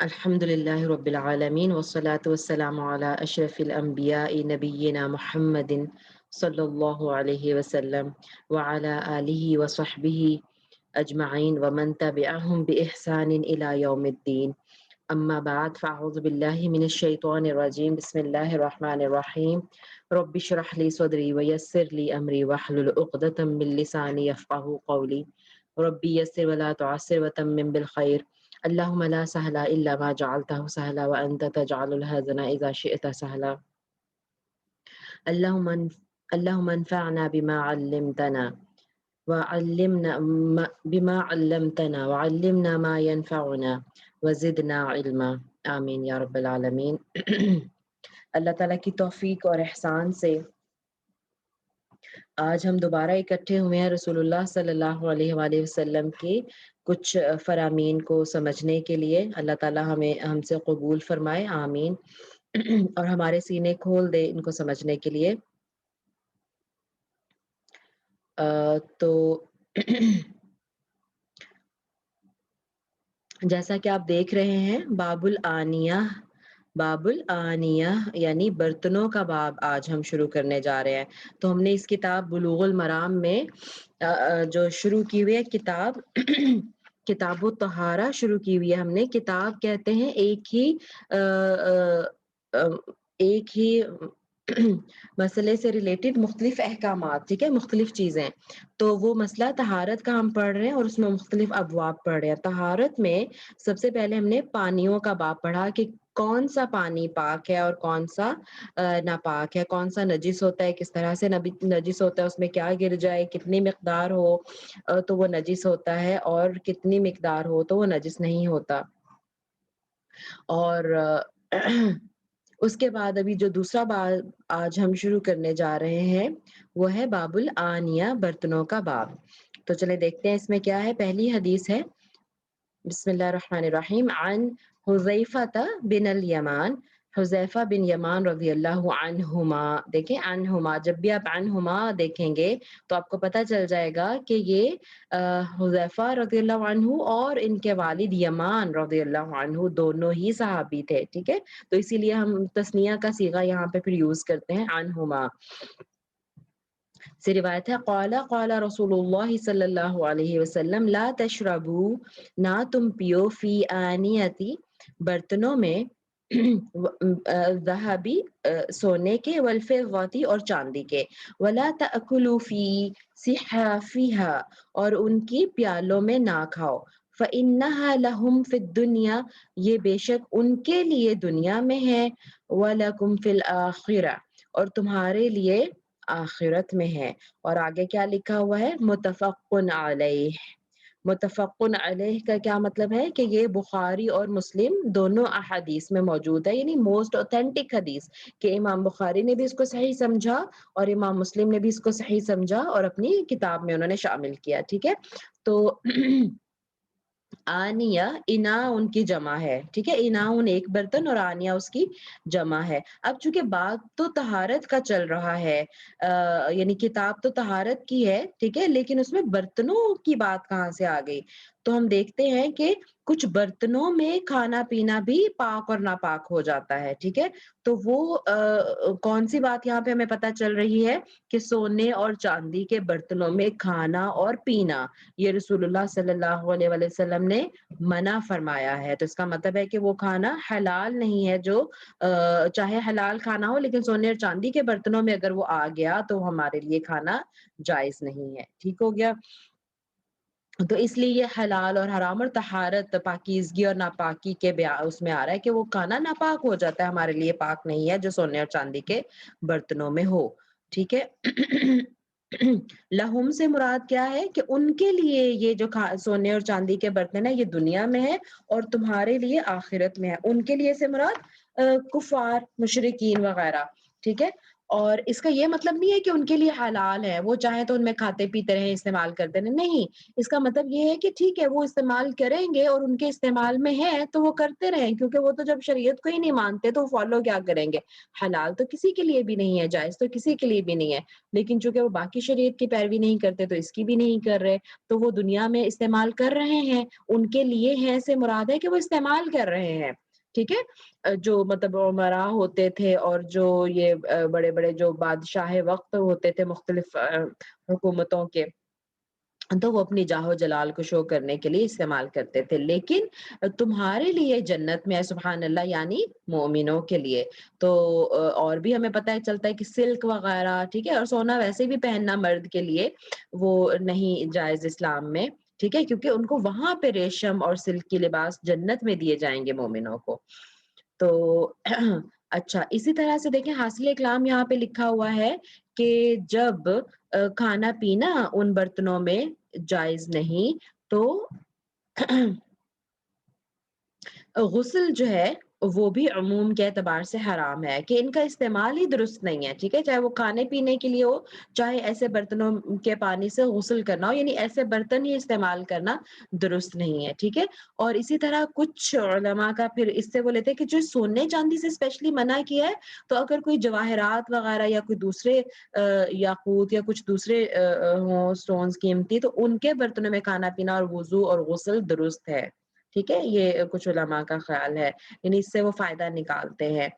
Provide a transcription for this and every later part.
الحمد لله رب العالمين والصلاة والسلام على أشرف الأنبياء نبينا محمد صلى الله عليه وسلم وعلى آله وصحبه أجمعين ومن تبعهم بإحسان إلى يوم الدين. أما بعد فأعوذ بالله من الشيطان الرجيم. بسم الله الرحمن الرحيم. رب اشرح لي صدري ويسر لي أمري واحلل عقدة من لساني يفقهوا قولي. ربي يسر ولا تعسر وتمم بالخير. اللهم لا سهل إلا ما جعلته سهلا وأنت تجعل الحزن إذا شئت سهلا. اللهم انفعنا بما علمتنا وعلمنا ما ينفعنا وزدنا علما. آمین یا رب العالمین. اللہ تعالیٰ کی توفیق اور احسان سے آج ہم دوبارہ اکٹھے ہوئے ہیں رسول اللہ صلی اللہ علیہ وآلہ وسلم کے کچھ فرامین کو سمجھنے کے لیے. اللہ تعالیٰ ہم سے قبول فرمائے، آمین، اور ہمارے سینے کھول دے ان کو سمجھنے کے لیے. تو جیسا کہ آپ دیکھ رہے ہیں باب الآنیہ یعنی برتنوں کا باب آج ہم شروع کرنے جا رہے ہیں. تو ہم نے اس کتاب بلوغ المرام میں جو شروع کی ہوئی ہے کتاب الطہارہ شروع کی ہوئی ہے. ہم نے کتاب کہتے ہیں ایک ہی مسئلے سے ریلیٹڈ مختلف احکامات، ٹھیک ہے، مختلف چیزیں. تو وہ مسئلہ طہارت کا ہم پڑھ رہے ہیں اور اس میں مختلف ابواب پڑھ رہے ہیں. طہارت میں سب سے پہلے ہم نے پانیوں کا باب پڑھا کہ کون سا پانی پاک ہے اور کون سا ناپاک ہے، کون سا نجس ہوتا ہے، کس طرح سے نجس ہوتا ہے، اس میں کیا گر جائے، کتنی مقدار ہو تو وہ نجس ہوتا ہے اور کتنی مقدار ہو تو وہ نجس نہیں ہوتا. اور اس کے بعد ابھی جو دوسرا باب آج ہم شروع کرنے جا رہے ہیں وہ ہے باب الآنیہ، برتنوں کا باب. تو چلے دیکھتے ہیں اس میں کیا ہے. پہلی حدیث ہے، بسم اللہ الرحمن الرحیم، عن حذیفہ بن الیمان، حذیفہ بن یمان رضی اللہ عنہما. دیکھیں عنہما، جب بھی آپ عنہما دیکھیں گے تو آپ کو پتہ چل جائے گا کہ یہ حذیفہ رضی اللہ عنہ اور ان کے والد یمان رضی اللہ عنہ دونوں ہی صحابی تھے، ٹھیک ہے. تو اسی لیے ہم تثنیہ کا صیغہ یہاں پہ پھر یوز کرتے ہیں، عنہما سے روایت ہے. قال رسول اللہ صلی اللہ علیہ وسلم لا تشربو، نہ تم پیو، فی آنیتی، برتنوں میں، ذہبی، سونے کے، والفضتی، اور چاندی کے، ولا تأکلوا فی صحافیہا، اور ان کی پیالوں میں نہ کھاؤ، فإنہا لہم فی الدنیا، یہ بے شک ان کے لیے دنیا میں ہے، وَلَكُمْ فِي الْآخِرَةِ، اور تمہارے لیے آخرت میں ہے. اور آگے کیا لکھا ہوا ہے، متفق علیہ. متفق علیہ کا کیا مطلب ہے کہ یہ بخاری اور مسلم دونوں احادیث میں موجود ہے، یعنی موسٹ اوتھینٹک حدیث، کہ امام بخاری نے بھی اس کو صحیح سمجھا اور امام مسلم نے بھی اس کو صحیح سمجھا اور اپنی کتاب میں انہوں نے شامل کیا، ٹھیک ہے. تو آنیہ، انا ان کی جمع ہے، ٹھیک ہے، اناؤن ایک برتن اور آنیہ اس کی جمع ہے. اب چونکہ بات تو طہارت کا چل رہا ہے، یعنی کتاب تو طہارت کی ہے، ٹھیک ہے، لیکن اس میں برتنوں کی بات کہاں سے آ گئی. تو ہم دیکھتے ہیں کہ کچھ برتنوں میں کھانا پینا بھی پاک اور ناپاک ہو جاتا ہے، ٹھیک ہے. تو وہ کون سی بات یہاں پہ ہمیں پتہ چل رہی ہے کہ سونے اور چاندی کے برتنوں میں کھانا اور پینا یہ رسول اللہ صلی اللہ علیہ وسلم نے منع فرمایا ہے. تو اس کا مطلب ہے کہ وہ کھانا حلال نہیں ہے، جو چاہے حلال کھانا ہو لیکن سونے اور چاندی کے برتنوں میں اگر وہ آ گیا تو ہمارے لیے کھانا جائز نہیں ہے، ٹھیک ہو گیا. تو اس لیے یہ حلال اور حرام اور طہارت، پاکیزگی اور ناپاکی کے اس میں آ رہا ہے کہ وہ کھانا ناپاک ہو جاتا ہے، ہمارے لیے پاک نہیں ہے جو سونے اور چاندی کے برتنوں میں ہو، ٹھیک ہے. لہم سے مراد کیا ہے کہ ان کے لیے یہ جو سونے اور چاندی کے برتن ہیں یہ دنیا میں ہے اور تمہارے لیے آخرت میں ہے. ان کے لیے سے مراد کفار، مشرکین وغیرہ، ٹھیک ہے. اور اس کا یہ مطلب نہیں ہے کہ ان کے لیے حلال ہے، وہ چاہیں تو ان میں کھاتے پیتے رہیں، استعمال کرتے رہیں، نہیں، اس کا مطلب یہ ہے کہ ٹھیک ہے وہ استعمال کریں گے اور ان کے استعمال میں ہے تو وہ کرتے رہیں، کیونکہ وہ تو جب شریعت کو ہی نہیں مانتے تو فالو کیا کریں گے؟ حلال تو کسی کے لیے بھی نہیں ہے، جائز تو کسی کے لیے بھی نہیں ہے، لیکن چونکہ وہ باقی شریعت کی پیروی نہیں کرتے تو اس کی بھی نہیں کر رہے، تو وہ دنیا میں استعمال کر رہے ہیں، ان کے لیے ہیں سے مراد ہے کہ وہ استعمال کر رہے ہیں، ٹھیک ہے؟ جو مطلب عمرا ہوتے تھے اور جو یہ بڑے بڑے جو بادشاہ وقت ہوتے تھے مختلف حکومتوں کے، تو وہ اپنی جاہ و جلال کو شو کرنے کے لیے استعمال کرتے تھے، لیکن تمہارے لیے جنت میں ہے، سبحان اللہ، یعنی مومنوں کے لیے تو اور بھی ہمیں پتہ چلتا ہے کہ سلک وغیرہ، ٹھیک ہے، اور سونا ویسے بھی پہننا مرد کے لیے وہ نہیں جائز اسلام میں، ٹھیک ہے، کیونکہ ان کو وہاں پہ ریشم اور سلک کی لباس جنت میں دیے جائیں گے مومنوں کو، تو اچھا اسی طرح سے دیکھیں حاصل کلام یہاں پہ لکھا ہوا ہے کہ جب کھانا پینا ان برتنوں میں جائز نہیں تو غسل جو ہے وہ بھی عموم کے اعتبار سے حرام ہے کہ ان کا استعمال ہی درست نہیں ہے، ٹھیک ہے، چاہے وہ کھانے پینے کے لیے ہو، چاہے ایسے برتنوں کے پانی سے غسل کرنا ہو، یعنی ایسے برتن ہی استعمال کرنا درست نہیں ہے، ٹھیک ہے، اور اسی طرح کچھ علماء کا پھر اس سے وہ لیتے ہیں کہ جو سونے چاندی سے اسپیشلی منع کیا ہے، تو اگر کوئی جواہرات وغیرہ یا کوئی دوسرے یاقوت یا کچھ دوسرے ہوں سٹونز قیمتی، تو ان کے برتنوں میں کھانا پینا اور وضو اور غسل درست ہے، ٹھیک ہے، یہ کچھ علماء کا خیال ہے، یعنی اس سے وہ فائدہ نکالتے ہیں۔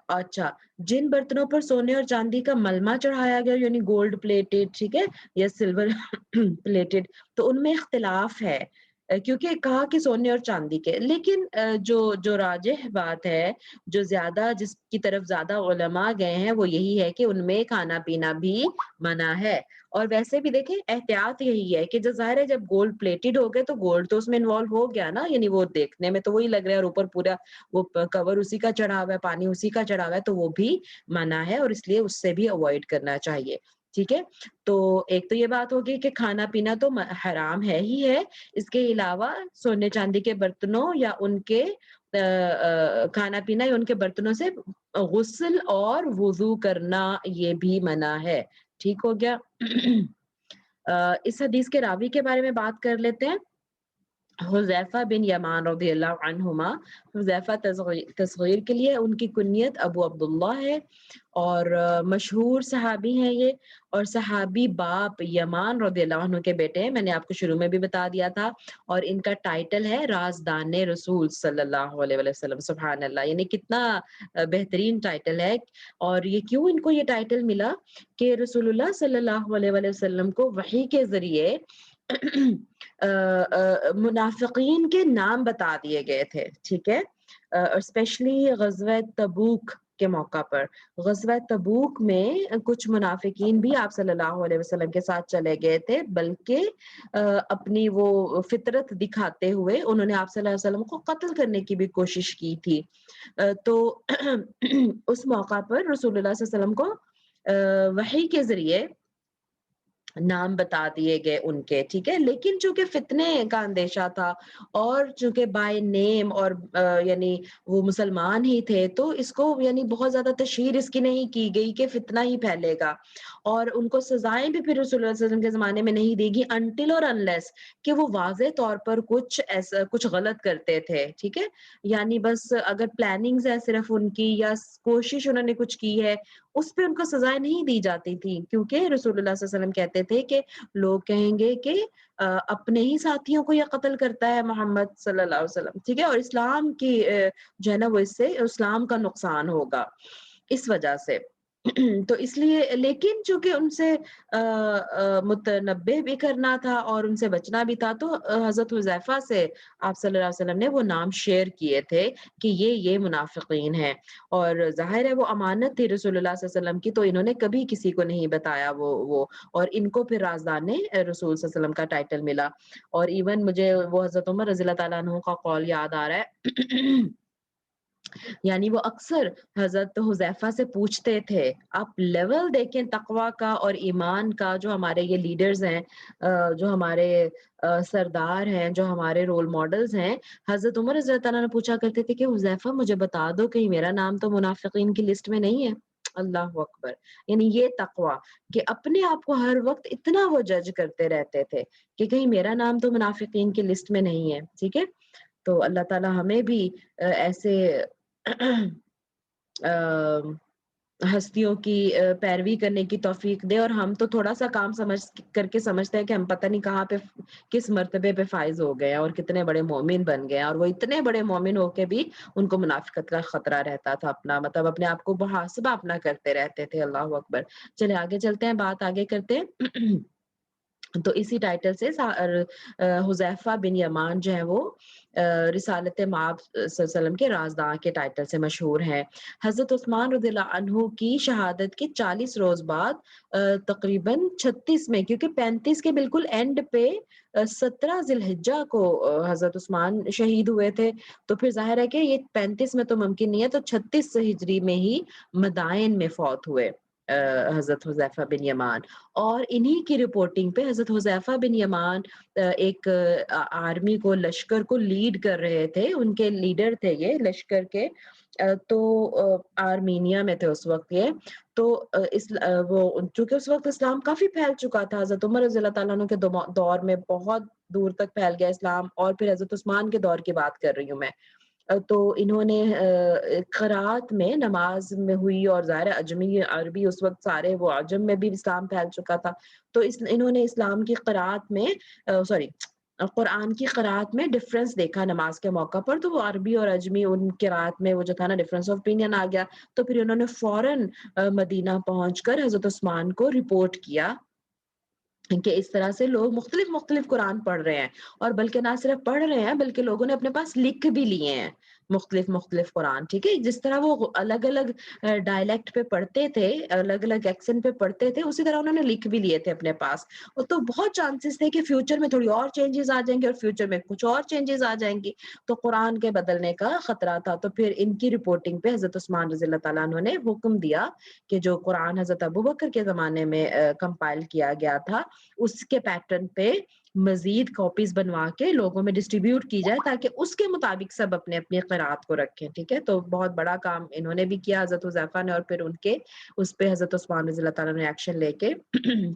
اچھا، جن برتنوں پر سونے اور چاندی کا ملمہ چڑھایا گیا یعنی گولڈ پلیٹڈ، ٹھیک ہے، یا سلور پلیٹڈ، تو ان میں اختلاف ہے، کیونکہ کہا کہ سونے اور چاندی کے، لیکن جو راجح بات ہے، جو زیادہ جس کی طرف زیادہ علماء گئے ہیں وہ یہی ہے کہ ان میں کھانا پینا بھی منع ہے، اور ویسے بھی دیکھیں احتیاط یہی ہے کہ جو ظاہر ہے جب گولڈ پلیٹڈ ہو گئے تو گولڈ تو اس میں انوالو ہو گیا نا، یعنی وہ دیکھنے میں تو وہی لگ رہا ہے اور اوپر پورا وہ کور اسی کا چڑھا ہوا ہے، پانی اسی کا چڑھا ہوا ہے، تو وہ بھی منع ہے اور اس لیے اس سے بھی اوائڈ کرنا چاہیے، ٹھیک ہے، تو ایک تو یہ بات ہوگی کہ کھانا پینا تو حرام ہے ہی ہے، اس کے علاوہ سونے چاندی کے برتنوں یا ان کے کھانا پینا یا ان کے برتنوں سے غسل اور وضو کرنا یہ بھی منع ہے، ٹھیک ہو گیا۔ اس حدیث کے راوی کے بارے میں بات کر لیتے ہیں، حذیفہ بن یمان رضی اللہ عنہما، حذیفہ تصغیر کے لیے ان کی کنیت ابو عبداللہ ہے، اور مشہور صحابی ہیں یہ، اور صحابی باپ یمان رضی اللہ عنہ کے بیٹے ہیں، میں نے آپ کو شروع میں بھی بتا دیا تھا، اور ان کا ٹائٹل ہے رازدان رسول صلی اللہ علیہ وسلم، سبحان اللہ، یعنی کتنا بہترین ٹائٹل ہے، اور یہ کیوں ان کو یہ ٹائٹل ملا کہ رسول اللہ صلی اللہ علیہ وسلم کو وحی کے ذریعے منافقین کے نام بتا دیے گئے تھے، ٹھیک ہے، اسپیشلی غزوہ تبوک کے موقع پر، غزوہ تبوک میں کچھ منافقین بھی آپ صلی اللہ علیہ وسلم کے ساتھ چلے گئے تھے، بلکہ اپنی وہ فطرت دکھاتے ہوئے انہوں نے آپ صلی اللہ علیہ وسلم کو قتل کرنے کی بھی کوشش کی تھی، تو اس موقع پر رسول اللہ صلی اللہ علیہ وسلم کو وحی کے ذریعے نام بتا دیے گئے ان کے، ٹھیک ہے، لیکن چونکہ فتنے کا اندیشہ تھا اور چونکہ بائی نیم اور یعنی وہ مسلمان ہی تھے، تو اس کو یعنی بہت زیادہ تشہیر اس کی نہیں کی گئی کہ فتنہ ہی پھیلے گا، اور ان کو سزائیں بھی پھر رسول اللہ صلی اللہ علیہ وسلم کے زمانے میں نہیں دی گی انٹل اور انلیس کہ وہ واضح طور پر کچھ غلط کرتے تھے، ٹھیک ہے، یعنی بس اگر پلاننگز ہے صرف ان کی یا کوشش انہوں نے کچھ کی ہے، اس پہ ان کو سزائیں نہیں دی جاتی تھی، کیونکہ رسول اللہ صلی اللہ علیہ وسلم کہتے تھے کہ لوگ کہیں گے کہ اپنے ہی ساتھیوں کو یہ قتل کرتا ہے محمد صلی اللہ علیہ وسلم، ٹھیک ہے، اور اسلام کی جو ہے نا وہ اس سے اسلام کا نقصان ہوگا اس وجہ سے، تو اس لیے، لیکن چونکہ ان سے متنبہ بھی کرنا تھا اور ان سے بچنا بھی تھا، تو حضرت حذیفہ سے آپ صلی اللہ علیہ وسلم نے وہ نام شیئر کیے تھے کہ یہ منافقین ہیں، اور ظاہر ہے وہ امانت تھی رسول اللہ صلی اللہ علیہ وسلم کی، تو انہوں نے کبھی کسی کو نہیں بتایا وہ اور ان کو پھر رازدان رسول صلی اللہ علیہ وسلم کا ٹائٹل ملا، اور ایون مجھے وہ حضرت عمر رضی اللہ تعالیٰ عنہ کا قول یاد آ رہا ہے یعنی وہ اکثر حضرت حذیفہ سے پوچھتے تھے، آپ لیول دیکھیں تقوی کا اور ایمان کا، جو ہمارے یہ لیڈرز ہیں، جو ہمارے سردار ہیں، جو ہمارے رول ماڈلز ہیں، حضرت عمر رضی اللہ تعالیٰ نے پوچھا کرتے تھے کہ حذیفہ مجھے بتا دو کہیں میرا نام تو منافقین کی لسٹ میں نہیں ہے، اللہ اکبر. یعنی یہ تقوی کہ اپنے آپ کو ہر وقت اتنا وہ جج کرتے رہتے تھے کہ کہیں میرا نام تو منافقین کی لسٹ میں نہیں ہے. ٹھیک ہے. تو اللہ تعالی ہمیں بھی ایسے ہستیوں کی پیروی کرنے کی توفیق دے. اور ہم تو تھوڑا سا کام سمجھ کر کے سمجھتے ہیں کہ ہم پتہ نہیں کہاں پہ کس مرتبے پہ فائز ہو گئے ہیں اور کتنے بڑے مومن بن گئے ہیں, اور وہ اتنے بڑے مومن ہو کے بھی ان کو منافقت کا خطرہ رہتا تھا. اپنا مطلب اپنے آپ کو محاسبہ اپنا کرتے رہتے تھے. اللہ اکبر. چلے آگے چلتے ہیں, بات آگے کرتے ہیں. تو اسی ٹائٹل سے حذیفہ بن یمان جو ہے وہ رسالت مآب صلی اللہ علیہ وسلم کے رازداں کے ٹائٹل سے مشہور ہیں. حضرت عثمان رضی اللہ عنہ کی شہادت کے 40 روز بعد تقریباً 36 میں, کیونکہ 35 کے بالکل اینڈ پہ 17 ذی الحجہ کو حضرت عثمان شہید ہوئے تھے. تو پھر ظاہر ہے کہ یہ 35 میں تو ممکن نہیں ہے, تو 36 ہجری میں ہی مدائن میں فوت ہوئے حضرت حذیفہ بن یمان. اور انہی کی رپورٹنگ پہ حضرت حذیفہ بن یمان ایک آرمی کو, لشکر کو لیڈ کر رہے تھے. ان کے لیڈر تھے یہ لشکر کے. تو آرمینیا میں تھے اس وقت یہ. تو وہ چونکہ اس وقت اسلام کافی پھیل چکا تھا, حضرت عمر رضی اللہ تعالیٰ عنہ کے دور میں بہت دور تک پھیل گیا اسلام, اور پھر حضرت عثمان کے دور کی بات کر رہی ہوں میں. تو انہوں نے قرات میں نماز میں ہوئی, اور ظاہر اجمی عربی اس وقت سارے وہ عجم میں بھی اسلام پھیل چکا تھا. تو انہوں نے اسلام کی قرات میں قرآن کی قرات میں ڈفرنس دیکھا نماز کے موقع پر. تو وہ عربی اور اجمی ان قرات میں وہ جو تھا نا ڈفرنس آف اوپینین آ گیا. تو پھر انہوں نے فوراً مدینہ پہنچ کر حضرت عثمان کو رپورٹ کیا کہ اس طرح سے لوگ مختلف قرآن پڑھ رہے ہیں, اور بلکہ نہ صرف پڑھ رہے ہیں بلکہ لوگوں نے اپنے پاس لکھ بھی لیے ہیں مختلف قرآن. ٹھیک ہے. جس طرح وہ الگ الگ ڈائلیکٹ پہ پڑھتے تھے, الگ الگ ایکسنٹ پہ پڑھتے تھے, اسی طرح انہوں نے لکھ بھی لیے تھے اپنے پاس. تو بہت چانسز تھے کہ فیوچر میں تھوڑی اور چینجز آ جائیں گے, اور فیوچر میں کچھ اور چینجز آ جائیں گی, تو قرآن کے بدلنے کا خطرہ تھا. تو پھر ان کی رپورٹنگ پہ حضرت عثمان رضی اللہ تعالیٰ عنہ نے حکم دیا کہ جو قرآن حضرت ابوبکر کے زمانے میں کمپائل کیا گیا تھا, اس کے پیٹرن پہ مزید کاپیز بنوا کے لوگوں میں ڈسٹریبیوٹ کی جائے, تاکہ اس کے مطابق سب اپنے اپنی قرات کو رکھیں. ٹھیک ہے. تو بہت بڑا کام انہوں نے بھی کیا حضرت حذیفہ نے, اور پھر ان کے اس پہ حضرت عثمان رضی اللہ تعالیٰ نے ایکشن لے کے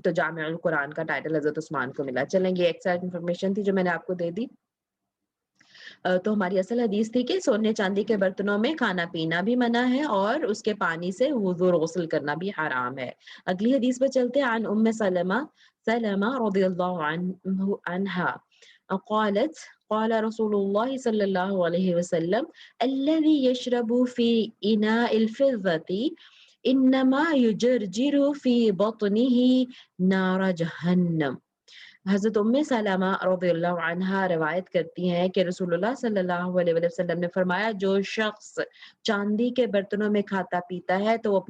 تو جامع القرآن کا ٹائٹل حضرت عثمان کو ملا. چلیں گے ایک سائڈ انفارمیشن تھی جو میں نے آپ کو دے دی. تو ہماری اصل حدیث تھی کہ سونے چاندی کے برتنوں میں کھانا پینا بھی منع ہے, اور اس کے پانی سے وضو اور غسل کرنا بھی حرام ہے. اگلی حدیث پہ چلتے ہیں. عن ام سلمہ رضی اللہ عنہا قالت قال رسول الله صلى الله عليه وسلم الذي يشرب في إناء الفضة إنما يجرجر في بطنه نار جهنم. حضرت ام سلمہ رضی اللہ عنہا روایت کرتی ہیں کہ رسول اللہ صلی اللہ علیہ وسلم نے فرمایا, جو شخص چاندی کے برتنوں میں کھاتا پیتا ہے تو وہ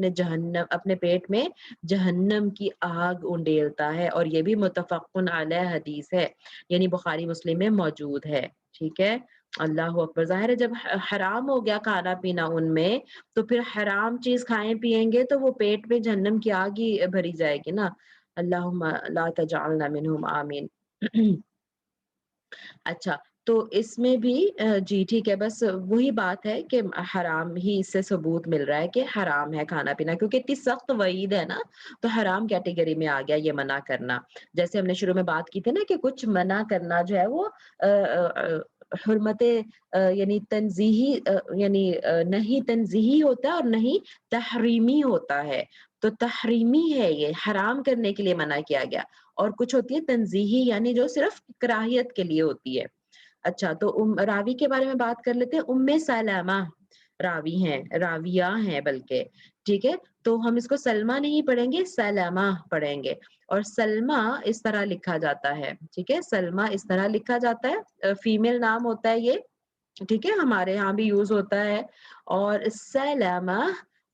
اپنے پیٹ میں جہنم کی آگ انڈیلتا ہے. اور یہ بھی متفق علیہ حدیث ہے, یعنی بخاری مسلم میں موجود ہے. ٹھیک ہے. اللہ اکبر. ظاہر ہے جب حرام ہو گیا کھانا پینا ان میں, تو پھر حرام چیز کھائیں پیئیں گے تو وہ پیٹ میں جہنم کی آگ ہی بھری جائے گی نا. اللہم لا تجعلنا منہم, آمین. اچھا, تو اس میں بھی جی ٹھیک ہے, بس وہی بات ہے کہ حرام ہی اس سے ثبوت مل رہا ہے کہ حرام ہے کھانا پینا, کیونکہ اتنی سخت وعید ہے نا, تو حرام کیٹیگری میں آ گیا یہ منع کرنا. جیسے ہم نے شروع میں بات کی تھی نا کہ کچھ منع کرنا جو ہے وہ حرمت یعنی تنزیہی یعنی نہیں تنزیہی ہوتا ہے اور نہیں تحریمی ہوتا ہے. تو تحریمی ہے, یہ حرام کرنے کے لیے منع کیا گیا, اور کچھ ہوتی ہے تنزیہی یعنی جو صرف کراہیت کے لیے ہوتی ہے. اچھا, تو راوی کے بارے میں بات کر لیتے ہیں. ام سلمہ راوی ہیں, راویہ ہیں بلکہ. ٹھیک ہے. تو ہم اس کو سلمہ نہیں پڑھیں گے, سلمہ پڑھیں گے. اور سلمہ اس طرح لکھا جاتا ہے. ٹھیک ہے. سلمہ اس طرح لکھا جاتا ہے, فیمیل نام ہوتا ہے یہ. ٹھیک ہے. ہمارے ہاں بھی یوز ہوتا ہے. اور سلمہ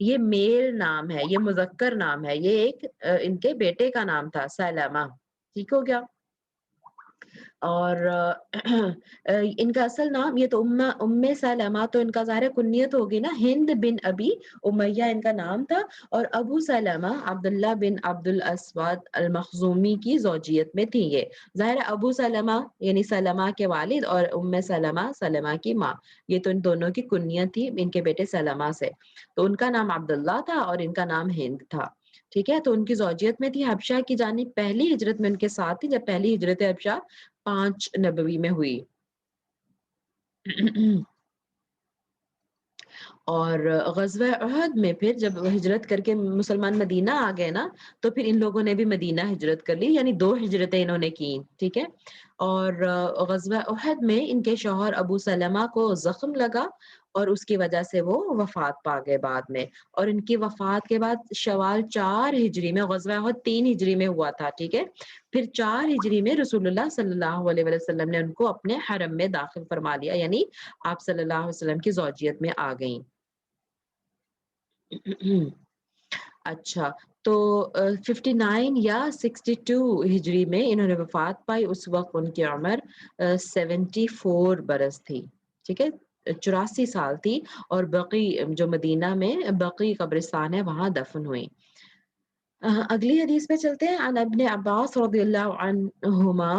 یہ میل نام ہے, یہ مذکر نام ہے, یہ ایک ان کے بیٹے کا نام تھا سلمہ. ٹھیک ہو گیا. اور ان کا اصل نام، یہ تو ام سلمہ تو ان کا ظاہر کنیت ہوگی نا، ہند بن ابی امیہ ان کا نام تھا، اور ابو سلمہ عبداللہ بن عبد الاسود المخزومی کی زوجیت میں تھی یہ. ظاہر ابو سلمہ یعنی سلمہ کے والد، اور ام سلمہ سلمہ کی ماں، یہ تو ان دونوں کی کنیت تھی ان کے بیٹے سلمہ سے. تو ان کا نام عبداللہ تھا اور ان کا نام ہند تھا. ٹھیک ہے، تو ان کی زوجیت میں تھی، حبشہ کی جانب پہلی ہجرت میں ان کے ساتھ تھی، جب پہلی ہجرت حبشہ 5 نبوی میں ہوئی. اور غزوہ احد میں پھر جب ہجرت کر کے مسلمان مدینہ آ گئے نا، تو پھر ان لوگوں نے بھی مدینہ ہجرت کر لی، یعنی 2 ہجرتیں انہوں نے کی. ٹھیک ہے. اور غزوہ احد میں ان کے شوہر ابو سلمہ کو زخم لگا اور اس کی وجہ سے وہ وفات پا گئے بعد میں. اور ان کی وفات کے بعد شوال 4 ہجری میں، غزوہ احد 3 ہجری میں ہوا تھا. ٹھیک ہے. پھر 4 ہجری میں رسول اللہ صلی اللہ علیہ وسلم نے ان کو اپنے حرم میں داخل فرما لیا، یعنی آپ صلی اللہ علیہ وسلم کی زوجیت میں آ گئیں. اچھا، تو 59 یا 62 ہجری میں انہوں نے وفات پائی. اس وقت ان کی عمر 74 برس تھی. ٹھیک ہے، 84 سال تھی. اور بقی جو مدینہ میں بقی قبرستان ہے وہاں دفن ہوئی. اگلی حدیث پہ چلتے ہیں. عن ابن عباس رضی اللہ عنہما،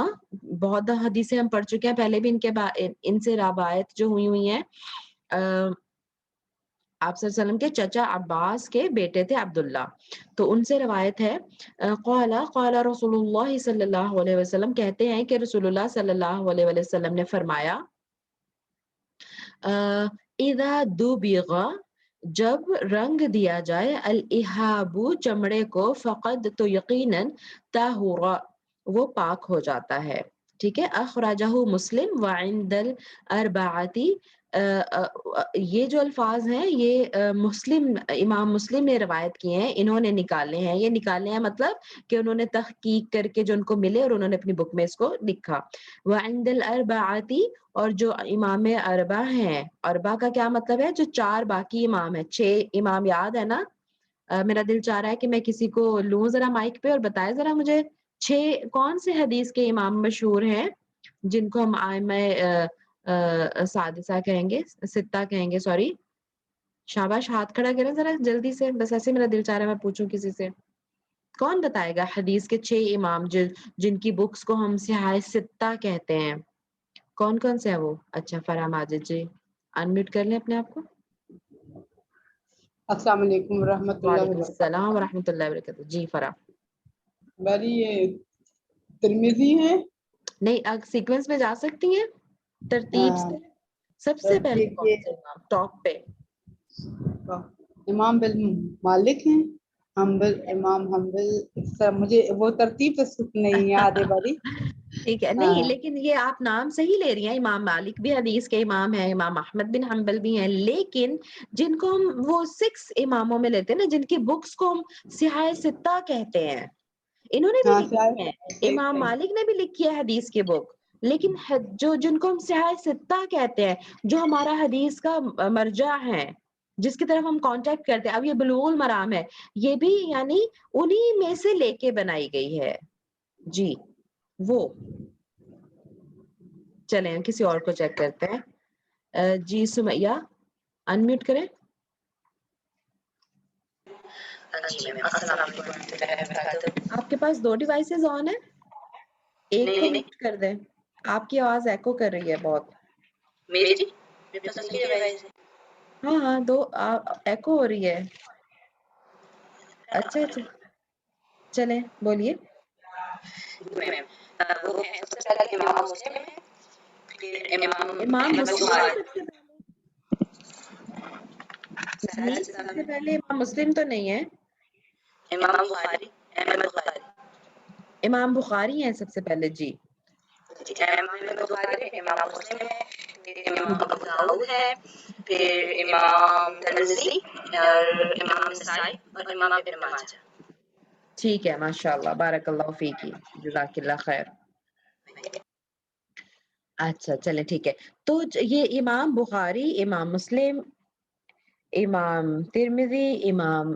بہت حدیثیں ہم پڑھ چکے ہیں پہلے بھی ان سے روایت جو ہوئی ہیں. آپ صلی اللہ علیہ وسلم کے چچا عباس کے بیٹے تھے عبداللہ، تو ان سے روایت ہے. قال رسول اللہ صلی اللہ علیہ وسلم، کہتے ہیں کہ رسول اللہ صلی اللہ علیہ وسلم نے فرمایا، اذا دبغ، جب رنگ دیا جائے، الاحاب، چمڑے کو، فقد، تو یقیناً، طہر، وہ پاک ہو جاتا ہے. ٹھیک ہے. اخرجہ مسلم وعند الاربعۃ، یہ جو الفاظ ہیں یہ امام مسلم نے روایت کیے ہیں، انہوں نے نکالے ہیں. یہ نکالے ہیں مطلب کہ انہوں نے تحقیق کر کے جو ان کو ملے اور انہوں نے اپنی بک میں اس کو لکھا. وعند الاربعۃ، اور جو امام اربع ہیں، اربع کا کیا مطلب ہے؟ جو 4 باقی امام ہیں. 6 امام یاد ہے نا؟ میرا دل چاہ رہا ہے کہ میں کسی کو لوں ذرا مائک پہ اور بتائے ذرا مجھے 6 کون سے حدیث کے امام مشہور ہیں جن کو ہم ائمہ سادسہ کہیں گے، ستہ کہیں گے، سوری. شاباش، ہاتھ کھڑا کریں ذرا جلدی سے، بس ایسے میرا دل چاہ رہا ہے میں پوچھوں کسی سے. کون بتائے گا حدیث کے 6 امام جن کی بکس کو ہم صحاح ستہ کہتے ہیں؟ کون کون سے ہیں وہ؟ اچھا، فرح ماجد جی، انمیوٹ کر لیں اپنے آپ کو. السلام علیکم ورحمۃ اللہ وعلیکم السلام وبرکاتہ. ورحمۃ اللہ وبرکاتہ. جی فرح. میری یہ ترمذی ہے. نہیں، سیکوینس میں جا سکتی ہیں ترتیب سے. سب سے پہلے ترتیب کون سے امام ٹاپ پہ؟ امام بن مالک ہیں، امام حنبل. مجھے وہ ترتیب تو نہیں یاد ہے بڑی. ٹھیک ہے، نہیں لیکن یہ آپ نام صحیح لے رہی ہیں. امام مالک بھی حدیث کے امام ہیں، امام احمد بن حنبل بھی ہیں، لیکن جن کو ہم وہ 6 اماموں میں لیتے ہیں نا، جن کی بکس کو ہم صحاح ستہ کہتے ہیں، انہوں نے بھی لکھی ہے. امام مالک نے بھی لکھی ہے حدیث کی بک، لیکن جن کو ہم صحاح ستہ کہتے ہیں، جو ہمارا حدیث کا مرجع ہے، جس کی طرف ہم کانٹیکٹ کرتے ہیں، اب یہ بلوغ المرام ہے، یہ بھی یعنی انہی میں سے لے کے بنائی گئی ہے. جی وہ چلیں کسی اور کو چیک کرتے ہیں. جی سمیہ، انمیوٹ کریں. جی میم، السلام علیکم ورحمۃ اللہ وبرکاتہ. آپ کے پاس 2 ڈیوائسز آن ہیں؟ ایک کو میوٹ کر دیں. آپ کی آواز ایکو کر رہی ہے بہت. میری میرے پاس ایک ہی ڈیوائس ہے. ہاں ہاں، 2 ایکو ہو رہی ہے. اچھا اچھا، چلیں بولیے. میم وہ ہے سب سے پہلے امام مسلم ہے، پھر امام امام احمد مسلم ہے بخاری. سب سے پہلے؟ نہیں، سب سے پہلے امام مسلم تو نہیں ہے. امام بخاری، احمد بخاری. امام بخاری ہیں سب سے پہلے. جی جی، امام احمد بخاری ہے، امام مسلم ہے، پھر امام ابو داؤد ہے، پھر امام ترمذی اور امام نسائی اور امام ابن ماجہ. ٹھیک ہے، ماشاء اللہ، بارک اللہ فیکی، جزاک اللہ خیر. اچھا چلے ٹھیک ہے. تو یہ امام بخاری، امام مسلم، امام ترمذی، امام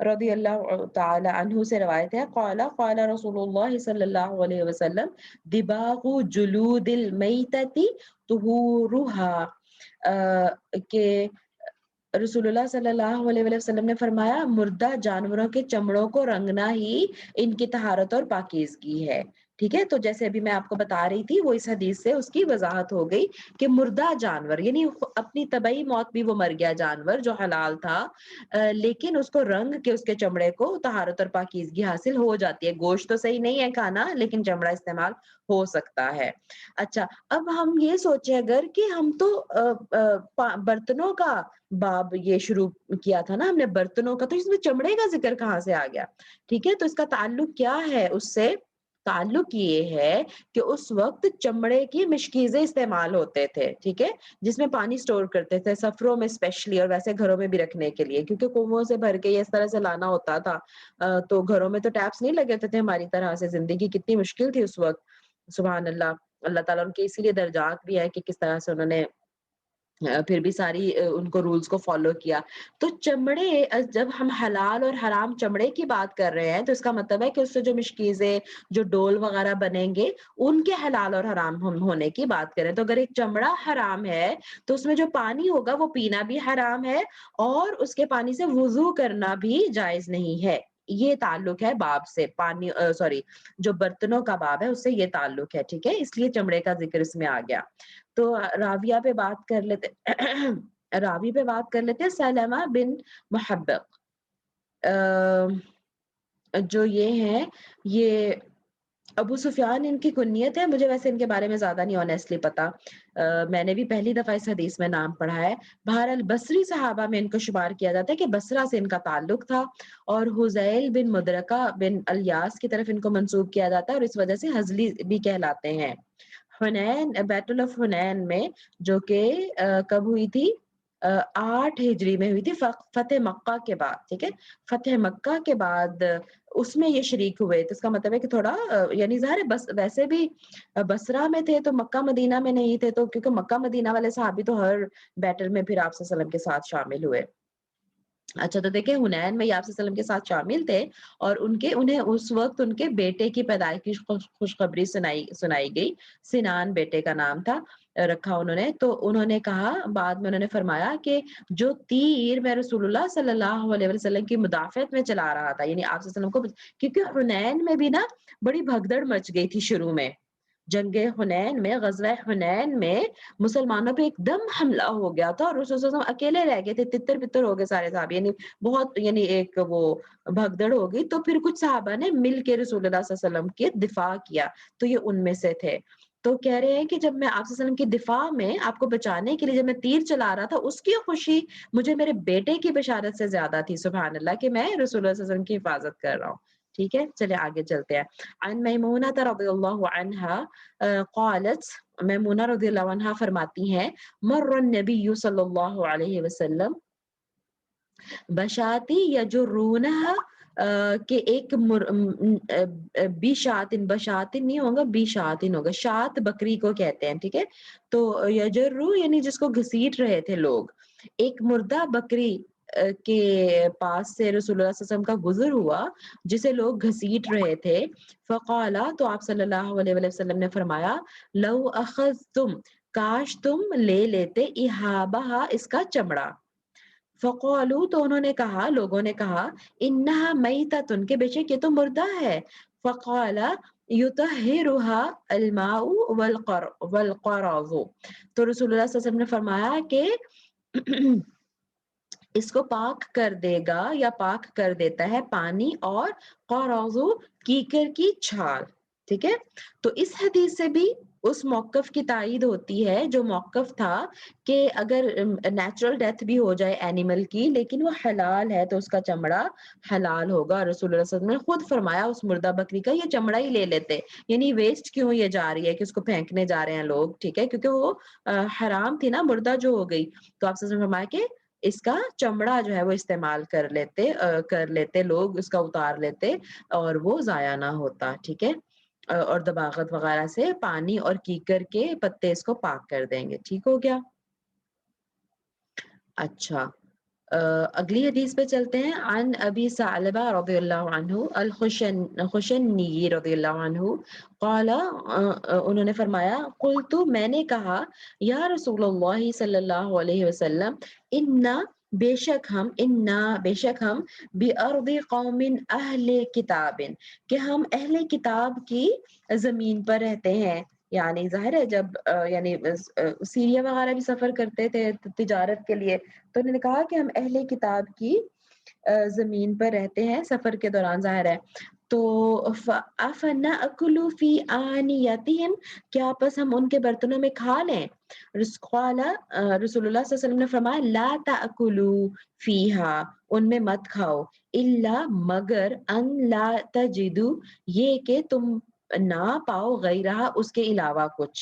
رضی اللہ تعالی عنہ سے روایت ہے قال قال رسول اللہ صلی اللہ علیہ وسلم دباغ جلود المیتۃ طہورها کہ رسول اللہ صلی اللہ علیہ وسلم نے فرمایا مردہ جانوروں کے چمڑوں کو رنگنا ہی ان کی طہارت اور پاکیزگی ہے. ٹھیک ہے, تو جیسے ابھی میں آپ کو بتا رہی تھی وہ اس حدیث سے اس کی وضاحت ہو گئی کہ مردہ جانور یعنی اپنی طبعی موت بھی وہ مر گیا جانور جو حلال تھا, لیکن اس کو رنگ کے اس کے چمڑے کو طہارت اور پاکیزگی حاصل ہو جاتی ہے. گوشت تو صحیح نہیں ہے کھانا, لیکن چمڑا استعمال ہو سکتا ہے. اچھا, اب ہم یہ سوچیں اگر کہ ہم تو برتنوں کا باب یہ شروع کیا تھا نا ہم نے برتنوں کا, تو اس میں چمڑے کا ذکر کہاں سے آ گیا؟ ٹھیک ہے, تو اس کا تعلق کیا ہے اس سے؟ تعلق یہ ہے کہ اس وقت چمڑے کی مشکیزیں استعمال ہوتے تھے, ٹھیک ہے, جس میں پانی سٹور کرتے تھے سفروں میں اسپیشلی, اور ویسے گھروں میں بھی رکھنے کے لیے, کیونکہ کنووں سے بھر کے اس طرح سے لانا ہوتا تھا. تو گھروں میں تو ٹیپس نہیں لگے ہوتے تھے ہماری طرح سے, زندگی کتنی مشکل تھی اس وقت. سبحان اللہ, اللہ تعالیٰ ان کے اسی لیے درجات بھی ہے کہ کس طرح سے انہوں نے پھر بھی ساری ان کو رولز کو فالو کیا. تو چمڑے, جب ہم حلال اور حرام چمڑے کی بات کر رہے ہیں تو اس کا مطلب ہے کہ اس سے جو مشکیزیں, جو ڈول وغیرہ بنیں گے, ان کے حلال اور حرام ہونے کی بات کریں. تو اگر ایک چمڑا حرام ہے تو اس میں جو پانی ہوگا وہ پینا بھی حرام ہے, اور اس کے پانی سے وضو کرنا بھی جائز نہیں ہے. یہ تعلق ہے باب سے, پانی سوری جو برتنوں کا باب ہے اس سے یہ تعلق ہے. ٹھیک ہے, اس لیے چمڑے کا ذکر اس میں آ گیا. تو راویہ پہ بات کر لیتے راوی پہ بات کر لیتے ہیں. سلمہ بن محبق جو یہ ہیں, یہ ابو سفیان ان کی کنیت ہے. مجھے ویسے ان کے بارے میں زیادہ نہیں آنیسٹلی پتا, میں نے بھی پہلی دفعہ اس حدیث میں نام پڑھا ہے. بہرحال بصری صحابہ میں ان کو شمار کیا جاتا ہے کہ بصرہ سے ان کا تعلق تھا, اور حذیل بن مدرکہ بن الیاس کی طرف ان کو منسوب کیا جاتا ہے, اور اس وجہ سے ہزلی بھی کہلاتے ہیں. حنین, بیٹل آف حنین میں, جو کہ کب ہوئی تھی؟ 8 ہجری میں ہوئی تھی, فتح مکہ کے بعد. ٹھیک ہے, فتح مکہ کے بعد اس میں یہ شریک ہوئے. تو اس کا مطلب ہے کہ تھوڑا یعنی ظاہر ہے بس ویسے بھی بصرہ میں تھے تو مکہ مدینہ میں نہیں تھے, تو کیونکہ مکہ مدینہ والے صحابی تو ہر بیٹل میں پھر آپ صلی اللہ علیہ وسلم کے ساتھ شامل ہوئے. اچھا, تو دیکھیں حنین میں آپ صلی اللہ علیہ وسلم کے ساتھ شامل تھے, اور انہیں اس وقت ان کے بیٹے کی پیدائش کی خوشخبری سنائی گئی. سنان بیٹے کا نام تھا, رکھا انہوں نے. تو انہوں نے کہا, بعد میں انہوں نے فرمایا کہ جو تیر میں رسول اللہ صلی اللہ علیہ وسلم کی مدافعت میں چلا رہا تھا, یعنی آپ صلی اللہ علیہ وسلم کو, کیونکہ حنین میں بھی نا بڑی بھگدڑ مچ گئی تھی شروع میں. جنگ حنین میں, غزوہ حنین میں مسلمانوں پہ ایک دم حملہ ہو گیا تھا, اور رسول اللہ صلی اللہ علیہ وسلم اکیلے رہ گئے تھے, تتر بتر ہو گئے سارے صحابہ, یعنی بہت یعنی ایک وہ بھگدڑ ہو گئی. تو پھر کچھ صحابہ نے مل کے رسول اللہ صلی اللہ علیہ وسلم کے دفاع کیا, تو یہ ان میں سے تھے. تو کہہ رہے ہیں کہ جب میں آپ صلی اللہ علیہ وسلم کی دفاع میں, آپ کو بچانے کے لیے جب میں تیر چلا رہا تھا, اس کی خوشی مجھے میرے بیٹے کی بشارت سے زیادہ تھی. سبحان اللہ, کہ میں رسول اللہ صلی اللہ علیہ وسلم کی حفاظت کر رہا ہوں. ٹھیک ہے, چلے آگے چلتے ہیں. عن میمونہ رضی اللہ عنہا قالت, میمونہ رضی اللہ عنہا فرماتی ہیں, مر النبی صلی اللہ علیہ وسلم بشاتی یجرونہا, کہ ایک بیشاتن, بشاتن نہیں ہوگا, بیشاتن ہوگا, شات بکری کو کہتے ہیں. ٹھیک ہے, تو یجرو یعنی جس کو گھسیٹ رہے تھے لوگ. ایک مردہ بکری کے پاس سے رسول اللہ صلی اللہ علیہ وسلم کا گزر ہوا, جسے لوگ گھسیٹ رہے تھے. فقالا, تو آپ صلی اللہ علیہ وسلم نے فرمایا, لو اخذتم, کاش تم لے لیتے, احابہ, اس کا چمڑا. فقالو, تو انہوں نے کہا, لوگوں نے کہا, انہا میتۃ, کہ بے شک یہ تو مردہ ہے. فقال یطہرها الماء والقرض, تو رسول اللہ صلی اللہ علیہ وسلم نے فرمایا کہ اس کو پاک کر دے گا یا پاک کر دیتا ہے پانی اور قرض, کیکر کی چھال. ٹھیک ہے, تو اس حدیث سے بھی اس موقف کی تائید ہوتی ہے جو موقف تھا کہ اگر نیچرل ڈیتھ بھی ہو جائے اینیمل کی, لیکن وہ حلال ہے تو اس کا چمڑا حلال ہوگا. رسول اللہ صلی اللہ علیہ وسلم نے خود فرمایا اس مردہ بکری کا, یہ چمڑا ہی لے لیتے, یعنی ویسٹ کیوں یہ جا رہی ہے کہ اس کو پھینکنے جا رہے ہیں لوگ. ٹھیک ہے, کیونکہ وہ حرام تھی نا, مردہ جو ہو گئی. تو آپ سے فرمایا کہ اس کا چمڑا جو ہے وہ استعمال کر لیتے لوگ, اس کا اتار لیتے, اور وہ ضائع نہ ہوتا. ٹھیک ہے, اور دباغت وغیرہ سے پانی اور کیکر کے پتے اس کو پاک کر دیں گے. ٹھیک ہو گیا. اچھا, اگلی حدیث پہ چلتے ہیں. عن ابی ثعلبہ رضی اللہ عنہ الخشنی رضی اللہ عنہ قال انہوں نے فرمایا قلت میں نے کہا یا رسول اللہ صلی اللہ علیہ وسلم بے شک ہم بِأَرْضِ قَوْمٍ اہل کتاب کہ ہم اہل کتاب کی زمین پر رہتے ہیں. یعنی ظاہر ہے جب یعنی سیریا وغیرہ بھی سفر کرتے تھے تجارت کے لیے تو انہوں نے کہا کہ ہم اہل کتاب کی زمین پر رہتے ہیں سفر کے دوران ظاہر ہے. تو أَفَنَأْكُلُ فِي آنِيَتِهِمْ کیا پس ہم ان کے برتنوں میں کھا لیں. قال رسول اللہ صلی اللہ علیہ وسلم نے فرمایا لا تأکلوا فیہا ان میں مت کھاؤ الا مگر ان لا تجدوا یہ کہ تم نہ پاؤ غیرہا اس کے علاوہ کچھ.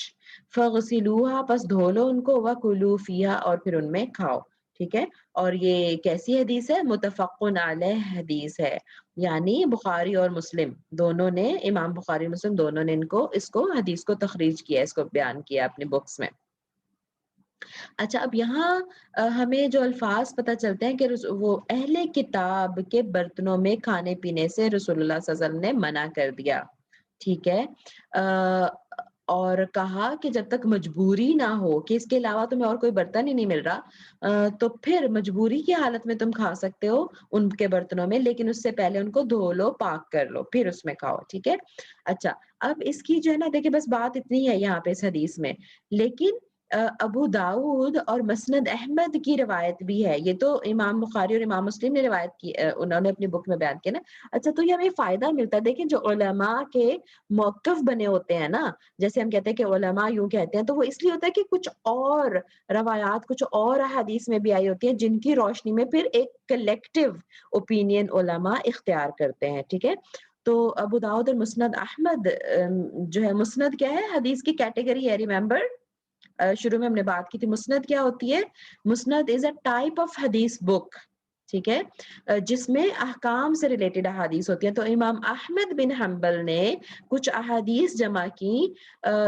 فغسلوها پس دھو لو ان کو وکلوا فیہا اور پھر ان میں کھاؤ. ٹھیک ہے. اور یہ کیسی حدیث ہے؟ متفق علیہ حدیث ہے. یعنی بخاری اور مسلم دونوں نے امام بخاری مسلم دونوں نے اس کو حدیث کو تخریج کیا اس کو بیان کیا اپنی بکس میں. اچھا اب یہاں ہمیں جو الفاظ پتہ چلتے ہیں کہ وہ اہل کتاب کے برتنوں میں کھانے پینے سے رسول اللہ صلی اللہ علیہ وسلم نے منع کر دیا. ٹھیک ہے. اور کہا کہ جب تک مجبوری نہ ہو کہ اس کے علاوہ تمہیں اور کوئی برتن ہی نہیں مل رہا تو پھر مجبوری کی حالت میں تم کھا سکتے ہو ان کے برتنوں میں لیکن اس سے پہلے ان کو دھو لو پاک کر لو پھر اس میں کھاؤ. ٹھیک ہے. اچھا اب اس کی جو ہے نا دیکھیں بس بات اتنی ہے یہاں پہ اس حدیث میں لیکن ابو داؤد اور مسند احمد کی روایت بھی ہے. یہ تو امام بخاری اور امام مسلم نے روایت کی انہوں نے اپنی بک میں بیان کیا نا. اچھا تو یہ ہمیں فائدہ ملتا ہے. دیکھیں جو علماء کے موقف بنے ہوتے ہیں نا جیسے ہم کہتے ہیں کہ علماء یوں کہتے ہیں تو وہ اس لیے ہوتا ہے کہ کچھ اور روایات کچھ اور احادیث میں بھی آئی ہوتی ہیں جن کی روشنی میں پھر ایک کلیکٹیو اوپینین علماء اختیار کرتے ہیں. ٹھیک ہے. تو ابو داؤد اور مسند احمد جو ہے مسند کیا ہے حدیث کی کیٹیگری ہے ریممبر شروع میں ہم نے بات کی تھی مسند کیا ہوتی ہے. مسند از اے ٹائپ آف حدیث بک. ٹھیک ہے. جس میں احکام سے ریلیٹڈ احادیث ہوتی ہیں. تو امام احمد بن حنبل نے کچھ احادیث جمع کی